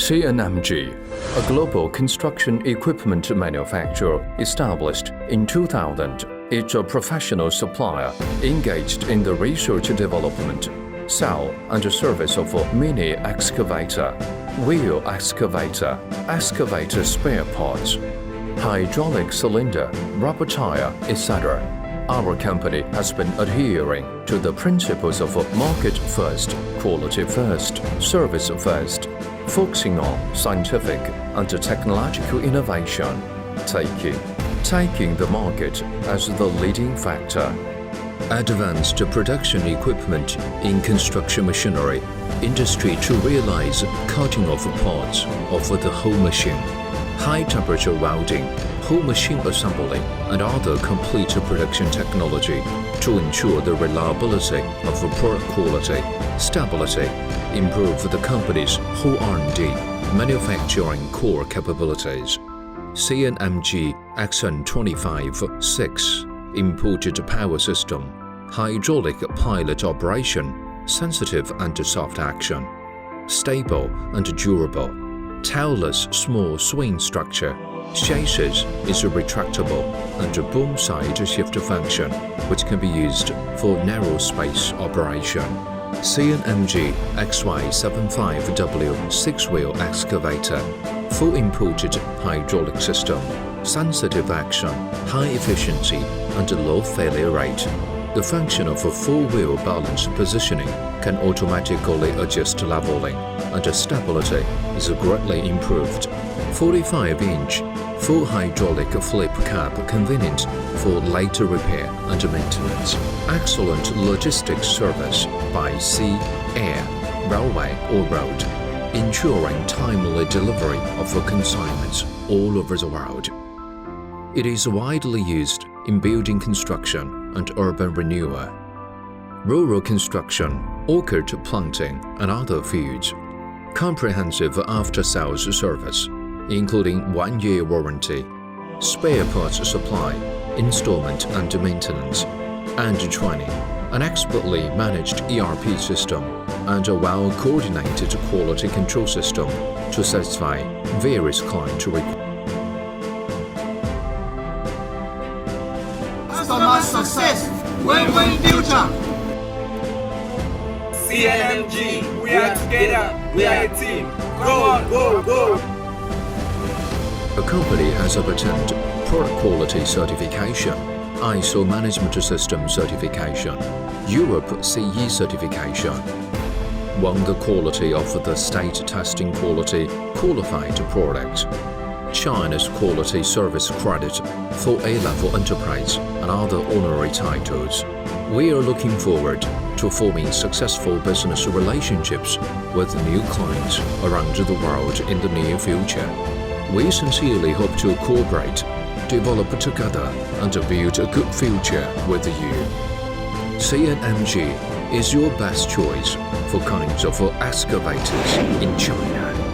CNMG, a global construction equipment manufacturer established in 2000, is a professional supplier engaged in the research development, sale and service of mini excavator, wheel excavator, excavator spare parts, hydraulic cylinder, rubber tire, etc. Our company has been adhering to the principles of market first, quality first, service first, focusing on scientific and technological innovation, taking the market as the leading factor. Advanced production equipment in construction machinery industry to realize cutting of parts of the whole machine, high temperature welding, whole machine assembly, and other complete production technology to ensure the reliability of product quality, stability, improve the company's whole R&D, manufacturing core capabilities. CNMG XN25-6 imported power system, hydraulic pilot operation, sensitive and soft action, stable and durable, tailless small swing structure. Chassis is a retractable and a boom side shift function which can be used for narrow space operation. CNMG XY75W 6-wheel excavator, full imported hydraulic system, sensitive action, high efficiency and low failure rate. The function of a 4-wheel balance positioning can automatically adjust leveling and stability is greatly improved. 45-inch full hydraulic flip cap convenient for later repair and maintenance. Excellent logistics service by sea, air, railway or road, ensuring timely delivery of consignments all over the world. It is widely used in building construction and urban renewal, rural construction, orchard planting and other fields. Comprehensive after-sales service, including 1-year warranty, spare parts supply, installment and maintenance, and training, an expertly managed ERP system, and a well-coordinated quality control system to satisfy various client requirements. Customer success, win-win future. CNMG, we are together, we are a team. Go on, go, go. The company has obtained product quality certification, ISO management system certification, Europe CE certification, won the quality of the state testing quality qualified product, China's quality service credit for A-level enterprise and other honorary titles. We are looking forward to forming successful business relationships with new clients around the world in the near future. We sincerely hope to cooperate, develop together, and build a good future with you. CNMG is your best choice for kinds of excavators in China.